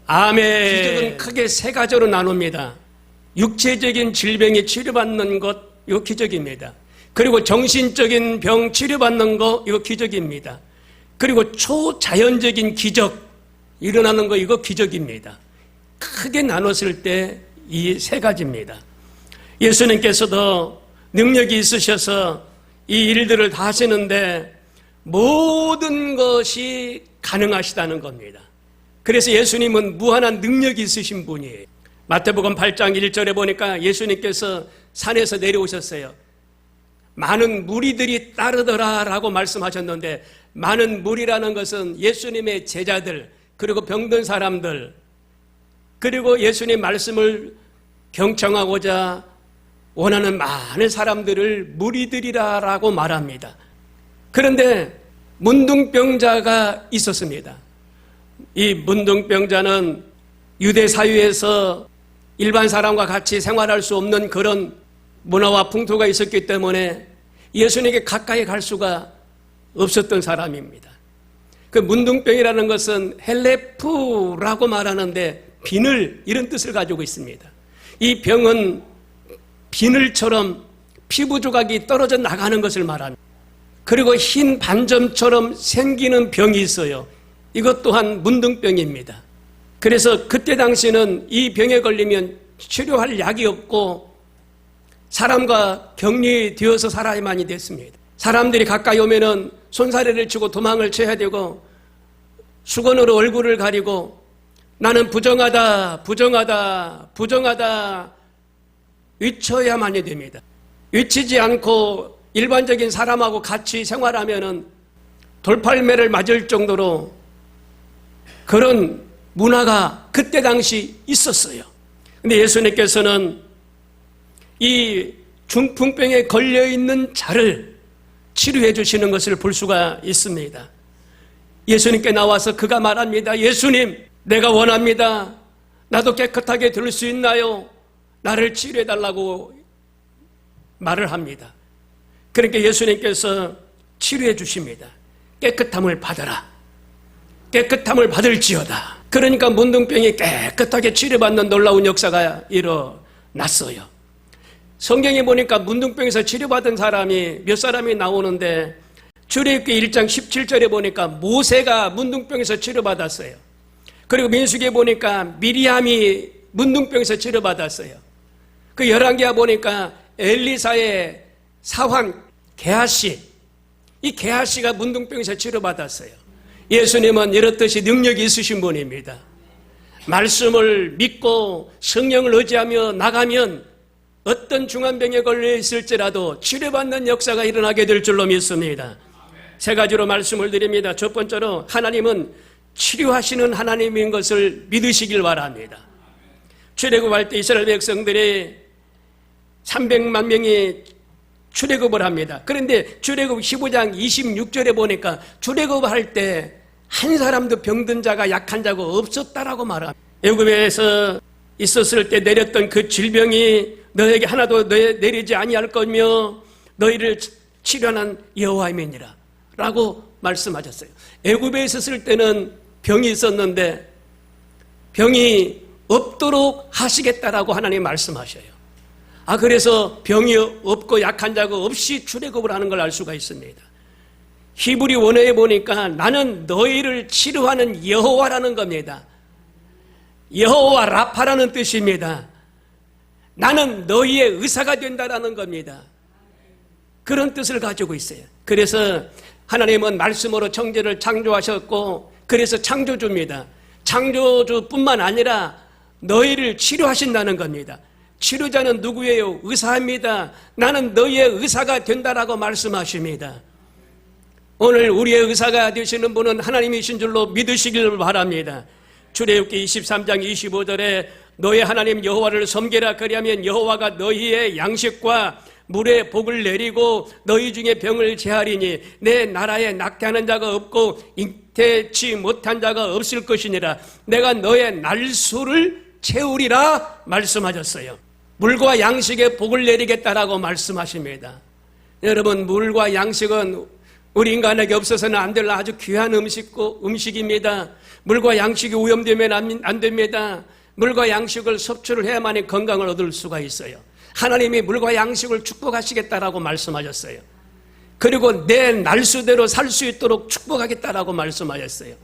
암의 기적은 크게 세 가지로 나눕니다. 육체적인 질병에 치료받는 것, 이거 기적입니다. 그리고 정신적인 병 치료받는 거, 이거 기적입니다. 그리고 초자연적인 기적 일어나는 거, 이거 기적입니다. 크게 나눴을 때 이 세 가지입니다. 예수님께서도 능력이 있으셔서 이 일들을 다 하시는데 모든 것이 가능하시다는 겁니다. 그래서 예수님은 무한한 능력이 있으신 분이에요. 마태복음 8장 1절에 보니까 예수님께서 산에서 내려오셨어요. 많은 무리들이 따르더라 라고 말씀하셨는데, 많은 무리라는 것은 예수님의 제자들, 그리고 병든 사람들, 그리고 예수님 말씀을 경청하고자 원하는 많은 사람들을 무리들이라고 말합니다. 그런데 문둥병자가 있었습니다. 이 문둥병자는 유대 사회에서 일반 사람과 같이 생활할 수 없는 그런 문화와 풍토가 있었기 때문에 예수님에게 가까이 갈 수가 없었던 사람입니다. 그 문둥병이라는 것은 헬레프라고 말하는데 비늘, 이런 뜻을 가지고 있습니다. 이 병은 비늘처럼 피부 조각이 떨어져 나가는 것을 말합니다. 그리고 흰 반점처럼 생기는 병이 있어요. 이것 또한 문둥병입니다. 그래서 그때 당시는 이 병에 걸리면 치료할 약이 없고 사람과 격리되어서 살아야만이 됐습니다. 사람들이 가까이 오면은 손사래를 치고 도망을 쳐야 되고 수건으로 얼굴을 가리고 나는 부정하다, 부정하다, 부정하다 외쳐야만이 됩니다. 외치지 않고 일반적인 사람하고 같이 생활하면은 돌팔매를 맞을 정도로 그런 문화가 그때 당시 있었어요. 근데 예수님께서는 이 중풍병에 걸려있는 자를 치료해 주시는 것을 볼 수가 있습니다. 예수님께 나와서 그가 말합니다. 예수님, 내가 원합니다. 나도 깨끗하게 될 수 있나요? 나를 치료해 달라고 말을 합니다. 그러니까 예수님께서 치료해 주십니다. 깨끗함을 받아라. 깨끗함을 받을지어다. 그러니까 문둥병이 깨끗하게 치료받는 놀라운 역사가 일어났어요. 성경에 보니까 문둥병에서 치료받은 사람이 몇 사람이 나오는데 출애굽기 1장 17절에 보니까 모세가 문둥병에서 치료받았어요. 그리고 민수기에 보니까 미리암이 문둥병에서 치료받았어요. 그 열왕기에 보니까 엘리사의 사환 게하시, 이 게하시가 문둥병에서 치료받았어요. 예수님은 이렇듯이 능력이 있으신 분입니다. 말씀을 믿고 성령을 의지하며 나가면 어떤 중환병에 걸려 있을지라도 치료받는 역사가 일어나게 될 줄로 믿습니다. 세 가지로 말씀을 드립니다. 첫 번째로 하나님은 치료하시는 하나님인 것을 믿으시길 바랍니다. 출애굽할 때 이스라엘 백성들이 300만 명이 출애굽을 합니다. 그런데 출애굽 15장 26절에 보니까 출애굽할 때 한 사람도 병든 자가 약한 자가 없었다라고 말합니다. 애굽에서 있었을 때 내렸던 그 질병이 너에게 하나도 내리지 아니할 거며 너희를 치료하는 여호와임이니라 라고 말씀하셨어요. 애굽에 있었을 때는 병이 있었는데 병이 없도록 하시겠다라고 하나님 말씀하셔요. 그래서 병이 없고 약한 자가 없이 출애굽을 하는 걸 알 수가 있습니다. 히브리 원어에 보니까 나는 너희를 치료하는 여호와라는 겁니다. 여호와 라파라는 뜻입니다. 나는 너희의 의사가 된다라는 겁니다. 그런 뜻을 가지고 있어요. 그래서 하나님은 말씀으로 천지를 창조하셨고 그래서 창조주입니다. 창조주뿐만 아니라 너희를 치료하신다는 겁니다. 치료자는 누구예요? 의사입니다. 나는 너희의 의사가 된다라고 말씀하십니다. 오늘 우리의 의사가 되시는 분은 하나님이신 줄로 믿으시길 바랍니다. 출애굽기 23장 25절에 너희 하나님 여호와를 섬기라. 그리하면 여호와가 너희의 양식과 물에 복을 내리고 너희 중에 병을 제하리니 내 나라에 낙태하는 자가 없고 잉태치 못한 자가 없을 것이니라. 내가 너의 날수를 채우리라 말씀하셨어요. 물과 양식에 복을 내리겠다라고 말씀하십니다. 여러분, 물과 양식은 우리 인간에게 없어서는 안 될 아주 귀한 음식입니다. 물과 양식이 오염되면 안 됩니다. 물과 양식을 섭취를 해야만이 건강을 얻을 수가 있어요. 하나님이 물과 양식을 축복하시겠다라고 말씀하셨어요. 그리고 내 날수대로 살 수 있도록 축복하겠다라고 말씀하셨어요.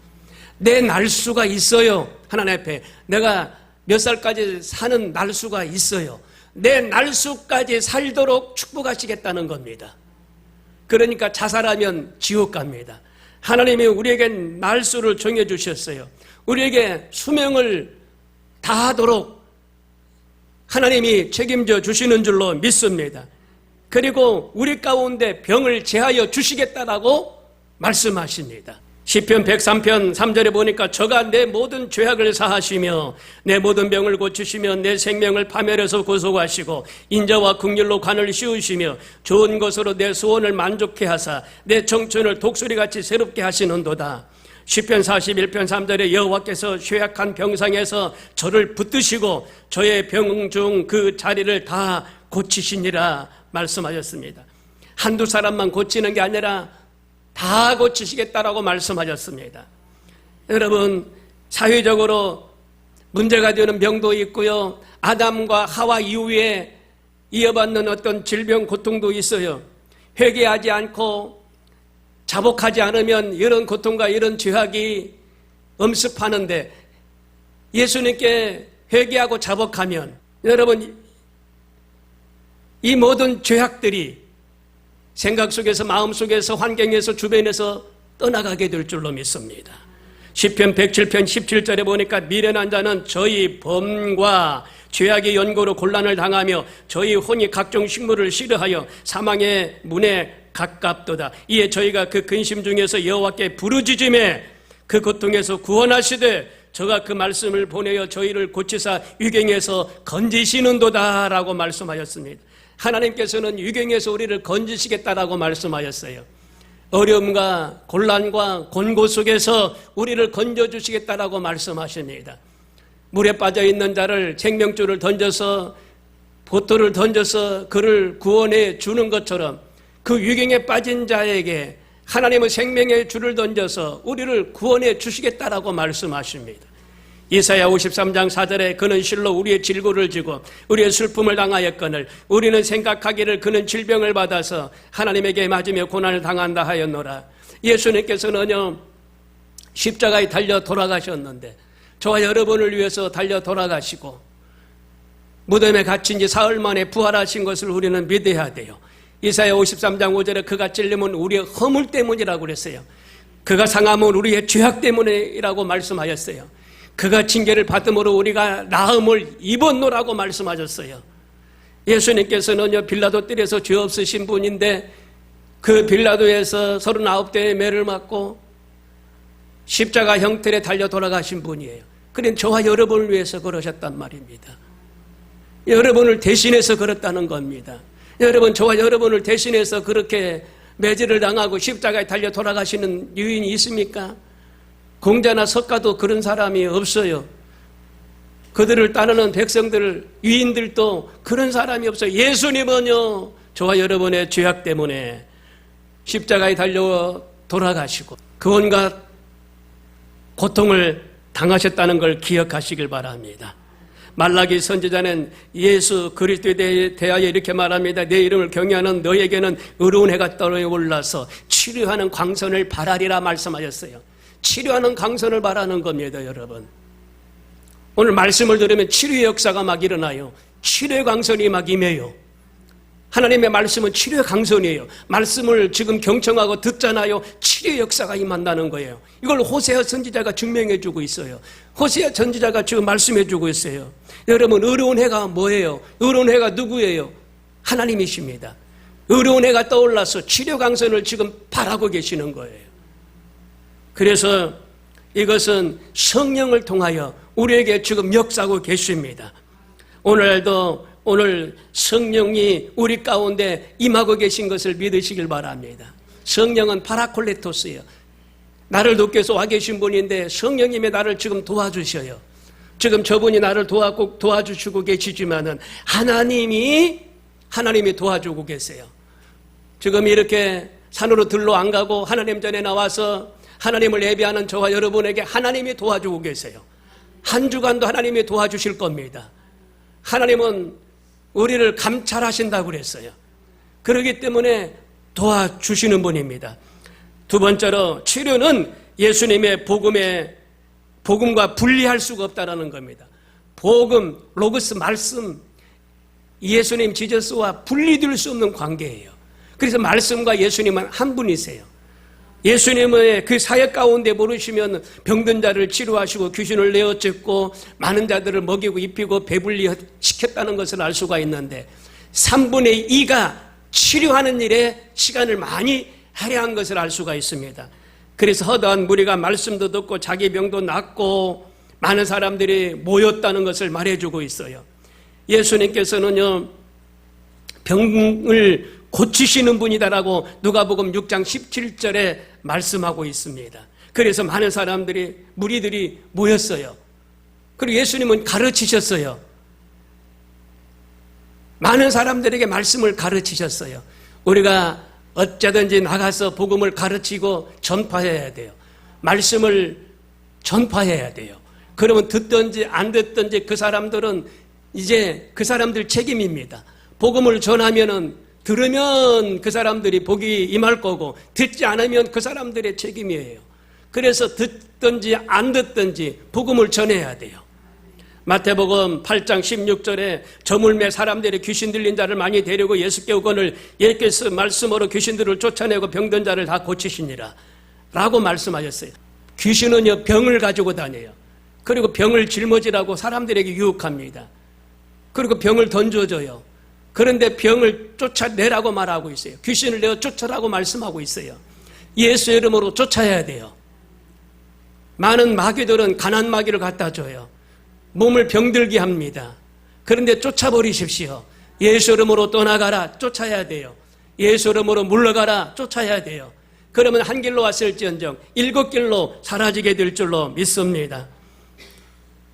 내 날수가 있어요. 하나님 앞에 내가 몇 살까지 사는 날수가 있어요. 내 날수까지 살도록 축복하시겠다는 겁니다. 그러니까 자살하면 지옥 갑니다. 하나님이 우리에게 날수를 정해주셨어요. 우리에게 수명을 다하도록 하나님이 책임져 주시는 줄로 믿습니다. 그리고 우리 가운데 병을 제하여 주시겠다라고 말씀하십니다. 시편 103편 3절에 보니까 저가 내 모든 죄악을 사하시며 내 모든 병을 고치시며 내 생명을 파멸해서 구속하시고 인자와 긍휼로 관을 씌우시며 좋은 것으로 내 소원을 만족해 하사 내 청춘을 독수리같이 새롭게 하시는도다. 시편 41편 3절에 여호와께서 쇠약한 병상에서 저를 붙드시고 저의 병중 그 자리를 다 고치시니라 말씀하셨습니다. 한두 사람만 고치는 게 아니라 다 고치시겠다라고 말씀하셨습니다. 여러분, 사회적으로 문제가 되는 병도 있고요. 아담과 하와 이후에 이어받는 어떤 질병, 고통도 있어요. 회개하지 않고 자복하지 않으면 이런 고통과 이런 죄악이 엄습하는데 예수님께 회개하고 자복하면 여러분 이 모든 죄악들이 생각 속에서 마음 속에서 환경에서 주변에서 떠나가게 될 줄로 믿습니다. 시편 107편 17절에 보니까 미련한 자는 저희 범과 죄악의 연고로 곤란을 당하며 저희 혼이 각종 식물을 싫어하여 사망의 문에 가깝도다. 이에 저희가 그 근심 중에서 여호와께 부르짖음에 그 고통에서 구원하시되 저가 그 말씀을 보내어 저희를 고치사 유경에서 건지시는도다 라고 말씀하셨습니다. 하나님께서는 유경에서 우리를 건지시겠다라고 말씀하셨어요. 어려움과 곤란과 곤고 속에서 우리를 건져주시겠다라고 말씀하십니다. 물에 빠져있는 자를 생명줄을 던져서 보토를 던져서 그를 구원해 주는 것처럼 그 유경에 빠진 자에게 하나님은 생명의 줄을 던져서 우리를 구원해 주시겠다라고 말씀하십니다. 이사야 53장 4절에 그는 실로 우리의 질고를 지고 우리의 슬픔을 당하였거늘 우리는 생각하기를 그는 질병을 받아서 하나님에게 맞으며 고난을 당한다 하였노라. 예수님께서는요 십자가에 달려 돌아가셨는데 저와 여러분을 위해서 달려 돌아가시고 무덤에 갇힌 지 사흘 만에 부활하신 것을 우리는 믿어야 돼요. 이사야 53장 5절에 그가 찔림은 우리의 허물 때문이라고 그랬어요. 그가 상함은 우리의 죄악 때문이라고 말씀하셨어요. 그가 징계를 받음으로 우리가 나음을 입었노라고 말씀하셨어요. 예수님께서는요 빌라도 뜰에서 죄 없으신 분인데 그 빌라도에서 39대의 매를 맞고 십자가 형틀에 달려 돌아가신 분이에요. 그런 저와 여러분을 위해서 그러셨단 말입니다. 여러분을 대신해서 그렇다는 겁니다. 여러분, 저와 여러분을 대신해서 그렇게 매질을 당하고 십자가에 달려 돌아가시는 유인이 있습니까? 공자나 석가도 그런 사람이 없어요. 그들을 따르는 백성들, 유인들도 그런 사람이 없어요. 예수님은요, 저와 여러분의 죄악 때문에 십자가에 달려 돌아가시고 그 온갖 고통을 당하셨다는 걸 기억하시길 바랍니다. 말라기 선지자는 예수 그리스도에 대하여 이렇게 말합니다. 내 이름을 경외하는 너에게는 의로운 해가 떠올라서 치료하는 광선을 바라리라 말씀하셨어요. 치료하는 광선을 바라는 겁니다, 여러분. 오늘 말씀을 들으면 치료의 역사가 막 일어나요. 치료의 광선이 막 임해요. 하나님의 말씀은 치료의 강선이에요. 말씀을 지금 경청하고 듣잖아요. 치료의 역사가 임한다는 거예요. 이걸 호세아 선지자가 증명해주고 있어요. 호세아 선지자가 지금 말씀해주고 있어요. 여러분, 의로운 해가 뭐예요? 의로운 해가 누구예요? 하나님이십니다. 의로운 해가 떠올라서 치료 강선을 지금 바라고 계시는 거예요. 그래서 이것은 성령을 통하여 우리에게 지금 역사하고 계십니다. 오늘 성령이 우리 가운데 임하고 계신 것을 믿으시길 바랍니다. 성령은 파라콜레토스예요. 나를 돕기 위해서 와 계신 분인데 성령님이 나를 지금 도와주셔요. 지금 저분이 나를 도와주시고 계시지만은 하나님이 도와주고 계세요. 지금 이렇게 산으로 들러 안 가고 하나님 전에 나와서 하나님을 예배하는 저와 여러분에게 하나님이 도와주고 계세요. 한 주간도 하나님이 도와주실 겁니다. 하나님은 우리를 감찰하신다고 그랬어요. 그렇기 때문에 도와주시는 분입니다. 두 번째로 치료는 예수님의 복음과 분리할 수가 없다는 겁니다. 복음, 로고스 말씀, 예수님 지저스와 분리될 수 없는 관계예요. 그래서 말씀과 예수님은 한 분이세요. 예수님의 그 사역 가운데 모르시면 병든 자를 치료하시고 귀신을 내어쫓고 많은 자들을 먹이고 입히고 배불리 시켰다는 것을 알 수가 있는데 3분의 2가 치료하는 일에 시간을 많이 할애한 것을 알 수가 있습니다. 그래서 허다한 무리가 말씀도 듣고 자기 병도 낫고 많은 사람들이 모였다는 것을 말해주고 있어요. 예수님께서는요, 병을 고치시는 분이다라고 누가복음 6장 17절에 말씀하고 있습니다. 그래서 많은 사람들이, 무리들이 모였어요. 그리고 예수님은 가르치셨어요. 많은 사람들에게 말씀을 가르치셨어요. 우리가 어쩌든지 나가서 복음을 가르치고 전파해야 돼요. 말씀을 전파해야 돼요. 그러면 듣든지 안 듣든지 그 사람들은 이제 그 사람들 책임입니다. 복음을 전하면은 들으면 그 사람들이 복이 임할 거고 듣지 않으면 그 사람들의 책임이에요. 그래서 듣든지 안 듣든지 복음을 전해야 돼요. 마태복음 8장 16절에 저물매 사람들이 귀신 들린 자를 많이 데리고 예수께 오거늘 예께서 말씀으로 귀신들을 쫓아내고 병든 자를 다 고치시니라 라고 말씀하셨어요. 귀신은요, 병을 가지고 다녀요. 그리고 병을 짊어지라고 사람들에게 유혹합니다. 그리고 병을 던져줘요. 그런데 병을 쫓아내라고 말하고 있어요. 귀신을 내어 쫓아라고 말씀하고 있어요. 예수 이름으로 쫓아야 돼요. 많은 마귀들은 가난 마귀를 갖다 줘요. 몸을 병들게 합니다. 그런데 쫓아버리십시오. 예수 이름으로 떠나가라. 쫓아야 돼요. 예수 이름으로 물러가라. 쫓아야 돼요. 그러면 한 길로 왔을지언정 7길로 사라지게 될 줄로 믿습니다.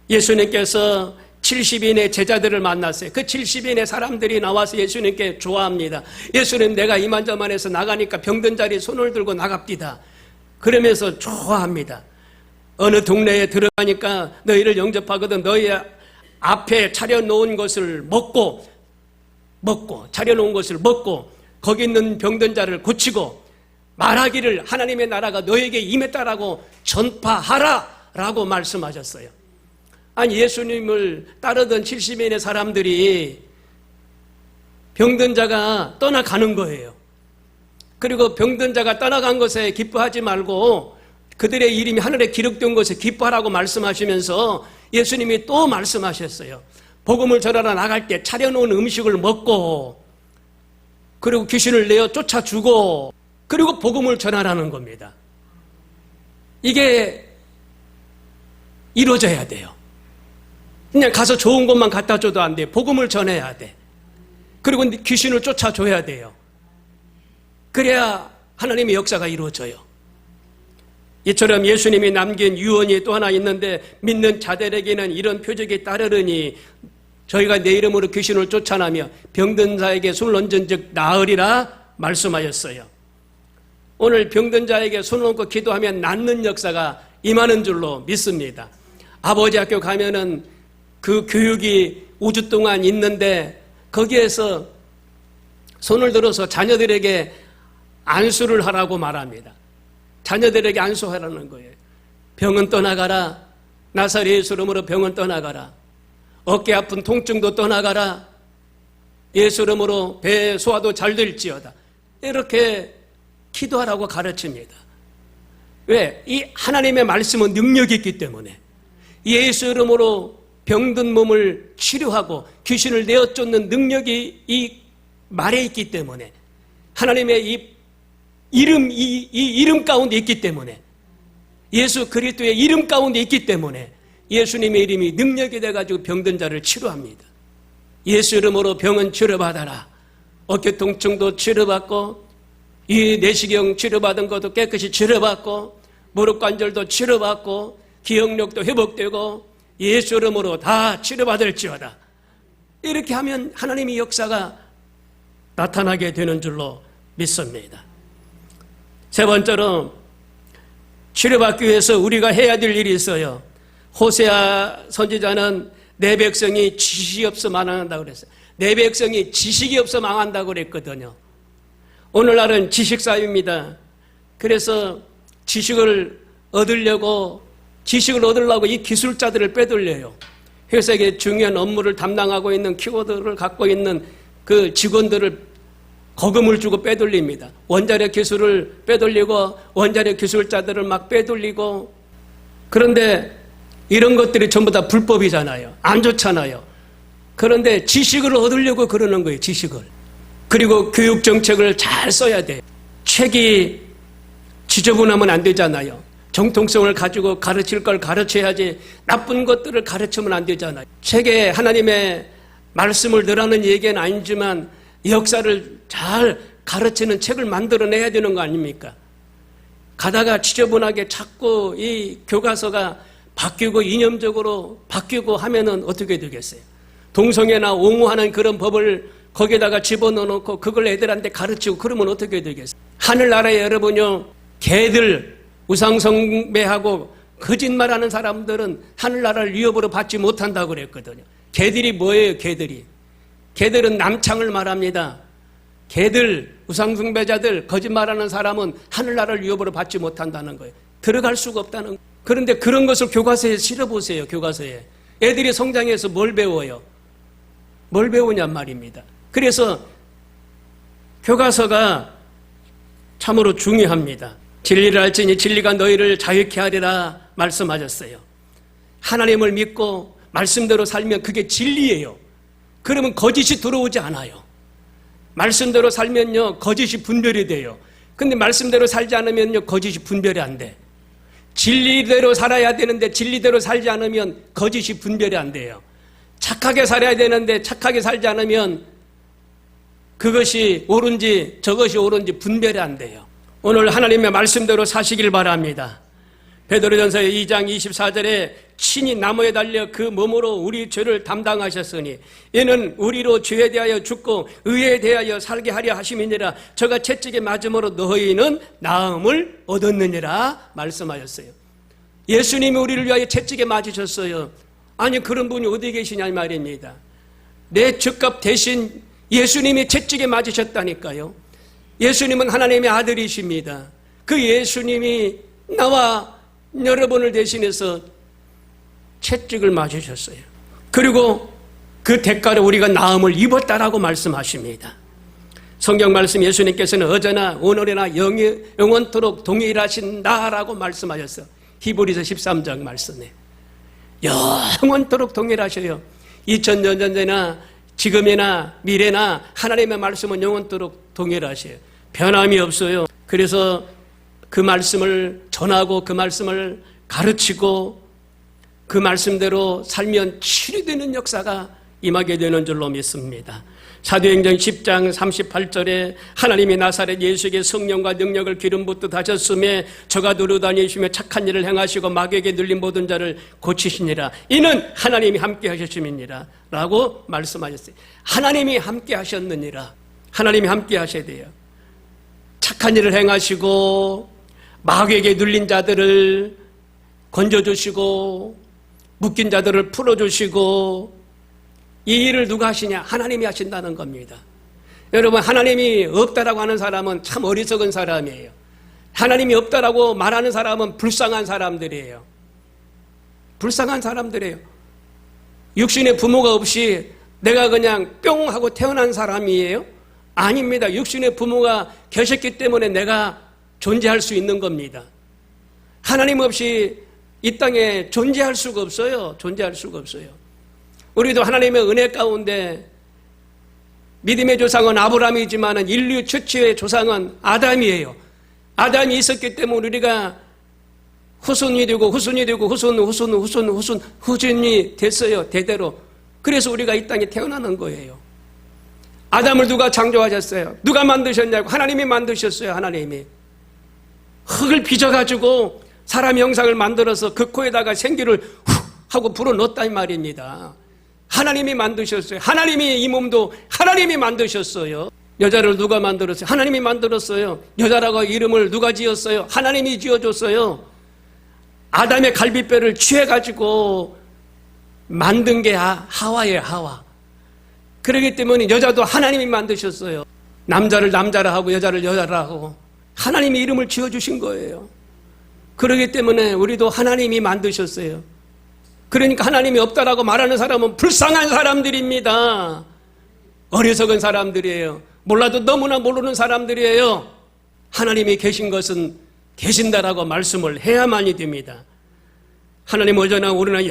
예수님께서 70인의 제자들을 만났어요. 그 70인의 사람들이 나와서 예수님께 좋아합니다. 예수님, 내가 이만저만해서 나가니까 병든 자리 손을 들고 나갑디다. 그러면서 좋아합니다. 어느 동네에 들어가니까 너희를 영접하거든 너희 앞에 차려놓은 것을 먹고 차려놓은 것을 먹고 거기 있는 병든 자를 고치고 말하기를 하나님의 나라가 너에게 임했다라고 전파하라 라고 말씀하셨어요. 아니, 예수님을 따르던 70인의 사람들이 병든 자가 떠나가는 거예요. 그리고 병든 자가 떠나간 것에 기뻐하지 말고 그들의 이름이 하늘에 기록된 것에 기뻐하라고 말씀하시면서 예수님이 또 말씀하셨어요. 복음을 전하러 나갈 때 차려놓은 음식을 먹고 그리고 귀신을 내어 쫓아주고 그리고 복음을 전하라는 겁니다. 이게 이루어져야 돼요. 그냥 가서 좋은 것만 갖다 줘도 안 돼. 복음을 전해야 돼. 그리고 귀신을 쫓아줘야 돼요. 그래야 하나님의 역사가 이루어져요. 이처럼 예수님이 남긴 유언이 또 하나 있는데 믿는 자들에게는 이런 표적이 따르니 저희가 내 이름으로 귀신을 쫓아내며 병든 자에게 손을 얹은 즉 나으리라 말씀하셨어요. 오늘 병든 자에게 손을 얹고 기도하면 낫는 역사가 임하는 줄로 믿습니다. 아버지 학교 가면은 그 교육이 5주 동안 있는데 거기에서 손을 들어서 자녀들에게 안수를 하라고 말합니다. 자녀들에게 안수하라는 거예요. 병은 떠나가라. 나사렛 예수 이름으로 병은 떠나가라. 어깨 아픈 통증도 떠나가라. 예수 이름으로 배 소화도 잘 될지어다. 이렇게 기도하라고 가르칩니다. 왜? 이 하나님의 말씀은 능력이 있기 때문에 예수 이름으로 병든 몸을 치료하고 귀신을 내어쫓는 능력이 이 말에 있기 때문에 하나님의 이 이름 가운데 있기 때문에 예수 그리스도의 이름 가운데 있기 때문에 예수님의 이름이 능력이 돼가지고 병든 자를 치료합니다. 예수 이름으로 병은 치료받아라. 어깨 통증도 치료받고 이 내시경 치료받은 것도 깨끗이 치료받고 무릎 관절도 치료받고 기억력도 회복되고 예수 이름으로 다 치료받을지어다. 이렇게 하면 하나님의 역사가 나타나게 되는 줄로 믿습니다. 세 번째로 치료받기 위해서 우리가 해야 될 일이 있어요. 호세아 선지자는 내 백성이 지식이 없어 망한다고 그랬어요. 내 백성이 지식이 없어 망한다고 그랬거든요. 오늘날은 지식사회입니다. 그래서 지식을 얻으려고 이 기술자들을 빼돌려요. 회사의 중요한 업무를 담당하고 있는 키워드를 갖고 있는 그 직원들을 거금을 주고 빼돌립니다. 원자력 기술을 빼돌리고 원자력 기술자들을 막 빼돌리고, 그런데 이런 것들이 전부 다 불법이잖아요. 안 좋잖아요. 그런데 지식을 얻으려고 그러는 거예요. 지식을. 그리고 교육 정책을 잘 써야 돼요. 책이 지저분하면 안 되잖아요. 정통성을 가지고 가르칠 걸 가르쳐야지 나쁜 것들을 가르치면 안 되잖아요. 책에 하나님의 말씀을 넣으라는 얘기는 아니지만 역사를 잘 가르치는 책을 만들어내야 되는 거 아닙니까? 가다가 지저분하게 자꾸 이 교과서가 바뀌고 이념적으로 바뀌고 하면은 어떻게 되겠어요? 동성애나 옹호하는 그런 법을 거기에다가 집어넣어놓고 그걸 애들한테 가르치고 그러면 어떻게 되겠어요? 하늘나라에 여러분요, 개들, 우상숭배하고 거짓말하는 사람들은 하늘나라를 위협으로 받지 못한다고 그랬거든요. 개들이 뭐예요? 개들은 남창을 말합니다. 개들, 우상숭배자들, 거짓말하는 사람은 하늘나라를 위협으로 받지 못한다는 거예요. 들어갈 수가 없다는 거예요. 그런데 그런 것을 교과서에 실어보세요. 교과서에. 애들이 성장해서 뭘 배워요? 뭘 배우냔 말입니다. 그래서 교과서가 참으로 중요합니다. 진리를 알지니 진리가 너희를 자유케 하리라 말씀하셨어요. 하나님을 믿고 말씀대로 살면 그게 진리예요. 그러면 거짓이 들어오지 않아요. 말씀대로 살면요, 거짓이 분별이 돼요. 근데 말씀대로 살지 않으면요, 거짓이 분별이 안 돼. 진리대로 살아야 되는데 진리대로 살지 않으면 거짓이 분별이 안 돼요. 착하게 살아야 되는데 착하게 살지 않으면 그것이 옳은지 저것이 옳은지 분별이 안 돼요. 오늘 하나님의 말씀대로 사시길 바랍니다. 베드로전서 2장 24절에 친히 나무에 달려 그 몸으로 우리 죄를 담당하셨으니 이는 우리로 죄에 대하여 죽고 의에 대하여 살게 하려 하심이니라. 저가 채찍에 맞음으로 너희는 나음을 얻었느니라 말씀하셨어요. 예수님이 우리를 위하여 채찍에 맞으셨어요. 아니, 그런 분이 어디 계시냐 이 말입니다. 내 죄값 대신 예수님이 채찍에 맞으셨다니까요. 예수님은 하나님의 아들이십니다. 그 예수님이 나와 여러분을 대신해서 채찍을 맞으셨어요. 그리고 그 대가로 우리가 나음을 입었다라고 말씀하십니다. 성경 말씀 예수님께서는 어제나 오늘이나 영원토록 동일하신다라고 말씀하셨어요. 히브리서 13장 말씀에 영원토록 동일하셔요. 2000년 전이나 지금이나 미래나 하나님의 말씀은 영원토록 동일하셔요. 변함이 없어요. 그래서 그 말씀을 전하고 그 말씀을 가르치고 그 말씀대로 살면 치료되는 역사가 임하게 되는 줄로 믿습니다. 사도행전 10장 38절에 하나님이 나사렛 예수에게 성령과 능력을 기름 붓듯 하셨음에 저가 두루다니시며 착한 일을 행하시고 마귀에게 눌린 모든 자를 고치시니라. 이는 하나님이 함께 하셨음이니라 라고 말씀하셨어요. 하나님이 함께 하셨느니라. 하나님이 함께 하셔야 돼요. 착한 일을 행하시고 마귀에게 눌린 자들을 건져주시고 묶인 자들을 풀어주시고, 이 일을 누가 하시냐? 하나님이 하신다는 겁니다. 여러분, 하나님이 없다라고 하는 사람은 참 어리석은 사람이에요. 하나님이 없다라고 말하는 사람은 불쌍한 사람들이에요. 불쌍한 사람들이에요. 육신의 부모가 없이 내가 그냥 뿅 하고 태어난 사람이에요? 아닙니다. 육신의 부모가 계셨기 때문에 내가 존재할 수 있는 겁니다. 하나님 없이 이 땅에 존재할 수가 없어요. 존재할 수가 없어요. 우리도 하나님의 은혜 가운데 믿음의 조상은 아브라함이지만 인류 최초의 조상은 아담이에요. 아담이 있었기 때문에 우리가 후손이 되고 후손이 되고 후손이 됐어요. 대대로. 그래서 우리가 이 땅에 태어나는 거예요. 아담을 누가 창조하셨어요? 누가 만드셨냐고? 하나님이 만드셨어요. 하나님이. 흙을 빚어가지고 사람 형상을 만들어서 그 코에다가 생기를 훅 하고 불어넣었다 이 말입니다. 하나님이 만드셨어요. 하나님이 이 몸도 하나님이 만드셨어요. 여자를 누가 만들었어요? 하나님이 만들었어요. 여자라고 이름을 누가 지었어요? 하나님이 지어줬어요. 아담의 갈비뼈를 취해가지고 만든 게 하와예요, 하와. 그렇기 때문에 여자도 하나님이 만드셨어요. 남자를 남자라 하고 여자를 여자라 하고 하나님이 이름을 지어주신 거예요. 그렇기 때문에 우리도 하나님이 만드셨어요. 그러니까 하나님이 없다라고 말하는 사람은 불쌍한 사람들입니다. 어리석은 사람들이에요. 몰라도 너무나 모르는 사람들이에요. 하나님이 계신 것은 계신다라고 말씀을 해야만이 됩니다. 하나님 어제나 오늘나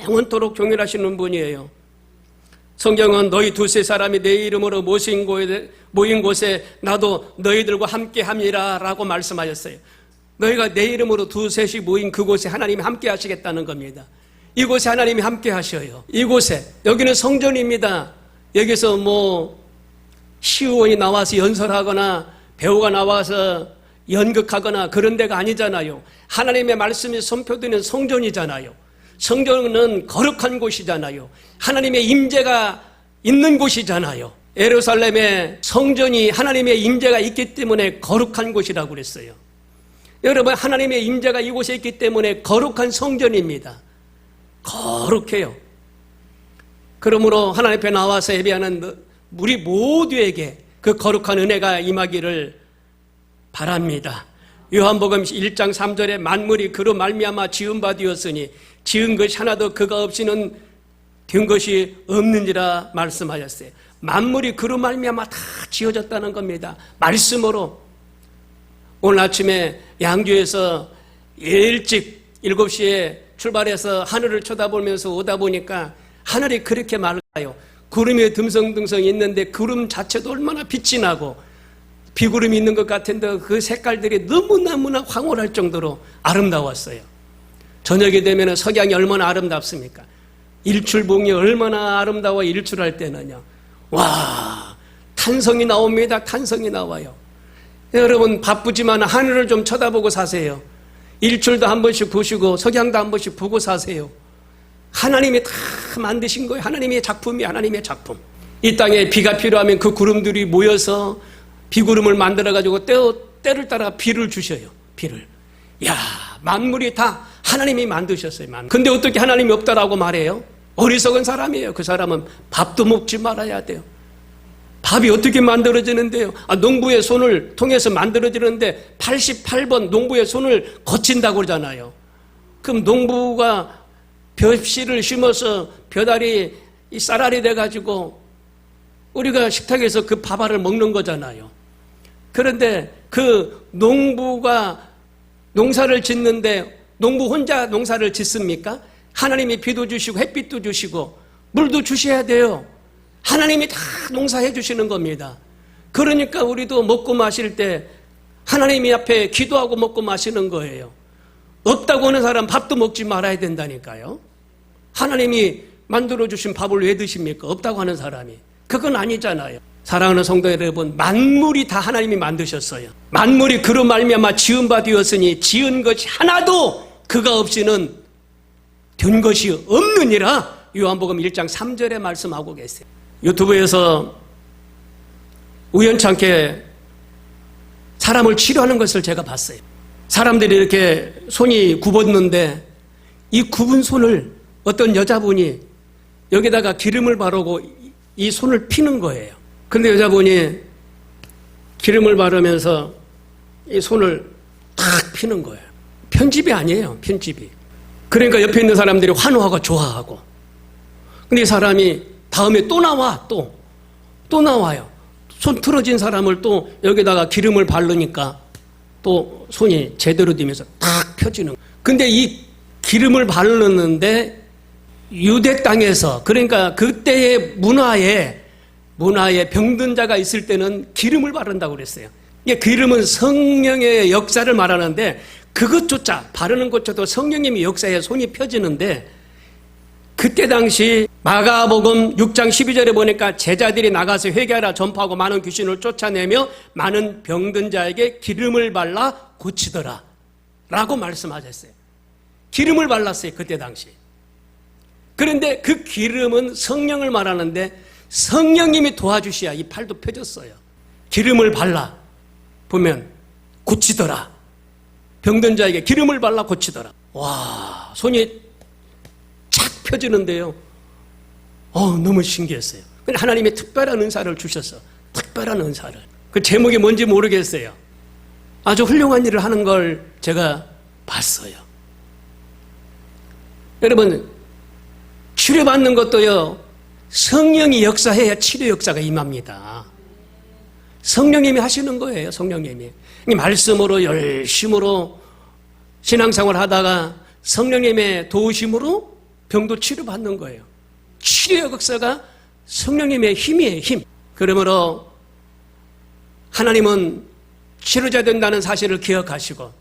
영원토록 종일하시는 분이에요. 성경은 너희 두세 사람이 내 이름으로 모인 곳에 나도 너희들과 함께 함이라 라고 말씀하셨어요. 너희가 내 이름으로 두셋이 모인 그곳에 하나님이 함께 하시겠다는 겁니다. 이곳에 하나님이 함께 하셔요. 이곳에, 여기는 성전입니다. 여기서 시의원이 나와서 연설하거나 배우가 나와서 연극하거나 그런 데가 아니잖아요. 하나님의 말씀이 선포되는 성전이잖아요. 성전은 거룩한 곳이잖아요. 하나님의 임재가 있는 곳이잖아요. 예루살렘의 성전이 하나님의 임재가 있기 때문에 거룩한 곳이라고 그랬어요. 여러분, 하나님의 임재가 이곳에 있기 때문에 거룩한 성전입니다. 거룩해요. 그러므로 하나님 앞에 나와서 예배하는 우리 모두에게 그 거룩한 은혜가 임하기를 바랍니다. 요한복음 1장 3절에 만물이 그로 말미암아 지은 바 되었으니 지은 것이 하나도 그가 없이는 된 것이 없는지라 말씀하셨어요. 만물이 그로 말미암아 다 지어졌다는 겁니다. 말씀으로. 오늘 아침에 양주에서 일찍 7시에 출발해서 하늘을 쳐다보면서 오다 보니까 하늘이 그렇게 맑아요. 구름이 듬성듬성 있는데 구름 자체도 얼마나 빛이 나고 비구름이 있는 것 같은데 그 색깔들이 너무너무나 황홀할 정도로 아름다웠어요. 저녁이 되면 석양이 얼마나 아름답습니까? 일출봉이 얼마나 아름다워 일출할 때는요. 와, 탄성이 나옵니다. 탄성이 나와요. 여러분 바쁘지만 하늘을 좀 쳐다보고 사세요. 일출도 한 번씩 보시고 석양도 한 번씩 보고 사세요. 하나님이 다 만드신 거예요. 하나님의 작품이 하나님의 작품. 이 땅에 비가 필요하면 그 구름들이 모여서 비구름을 만들어가지고 때를 따라 비를 주셔요. 비를. 야, 만물이 다 하나님이 만드셨어요. 근데 어떻게 하나님이 없다라고 말해요? 어리석은 사람이에요. 그 사람은 밥도 먹지 말아야 돼요. 밥이 어떻게 만들어지는데요? 농부의 손을 통해서 만들어지는데 88번 농부의 손을 거친다고 그러잖아요. 그럼 농부가 벼씨를 심어서 벼다리 쌀알이 돼가지고 우리가 식탁에서 그 밥알을 먹는 거잖아요. 그런데 그 농부가 농사를 짓는데 농부 혼자 농사를 짓습니까? 하나님이 비도 주시고 햇빛도 주시고 물도 주셔야 돼요. 하나님이 다 농사해 주시는 겁니다. 그러니까 우리도 먹고 마실 때 하나님이 앞에 기도하고 먹고 마시는 거예요. 없다고 하는 사람 밥도 먹지 말아야 된다니까요. 하나님이 만들어주신 밥을 왜 드십니까? 없다고 하는 사람이. 그건 아니잖아요. 사랑하는 성도 여러분, 만물이 다 하나님이 만드셨어요. 만물이 그로 말미암아 지은 바 되었으니 지은 것이 하나도 그가 없이는 된 것이 없느니라. 요한복음 1장 3절에 말씀하고 계세요. 유튜브에서 우연찮게 사람을 치료하는 것을 제가 봤어요. 사람들이 이렇게 손이 굽었는데 이 굽은 손을 어떤 여자분이 여기다가 기름을 바르고 이 손을 피는 거예요. 근데 여자분이 기름을 바르면서 이 손을 탁 피는 거예요. 편집이 아니에요. 편집이. 그러니까 옆에 있는 사람들이 환호하고 좋아하고. 근데 이 사람이 다음에 또 나와. 또 나와요. 손 틀어진 사람을 또 여기다가 기름을 바르니까 또 손이 제대로 되면서 탁 펴지는 거예요. 근데 이 기름을 바르는데 유대 땅에서, 그러니까 그때의 문화에 병든 자가 있을 때는 기름을 바른다고 그랬어요. 이게 기름은 성령의 역사를 말하는데 그것조차, 바르는 것조차도 성령님의 역사에 손이 펴지는데, 그때 당시 마가복음 6장 12절에 보니까 제자들이 나가서 회개하라 전파하고 많은 귀신을 쫓아내며 많은 병든 자에게 기름을 발라 고치더라 라고 말씀하셨어요. 기름을 발랐어요. 그때 당시. 그런데 그 기름은 성령을 말하는데 성령님이 도와주셔야 이 팔도 펴졌어요. 기름을 발라 보면 고치더라. 병든 자에게 기름을 발라 고치더라. 와, 손이 착 펴지는데요. 너무 신기했어요. 근데 하나님이 특별한 은사를 주셔서, 특별한 은사를. 그 제목이 뭔지 모르겠어요. 아주 훌륭한 일을 하는 걸 제가 봤어요. 여러분, 치료받는 것도요, 성령이 역사해야 치료 역사가 임합니다. 성령님이 하시는 거예요, 성령님이. 말씀으로 열심으로 신앙생활 하다가 성령님의 도우심으로 병도 치료받는 거예요. 치료 역사가 성령님의 힘이에요, 힘. 그러므로 하나님은 치료자 된다는 사실을 기억하시고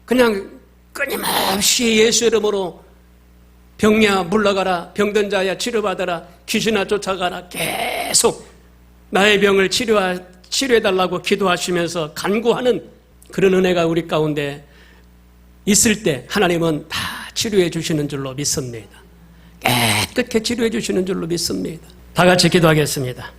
그냥 끊임없이 예수 이름으로 병야 물러가라, 병든 자야 치료받아라, 귀신아 쫓아가라, 계속 나의 병을 치료해달라고 기도하시면서 간구하는 그런 은혜가 우리 가운데 있을 때 하나님은 다 치료해 주시는 줄로 믿습니다. 깨끗하게 치료해 주시는 줄로 믿습니다. 다 같이 기도하겠습니다.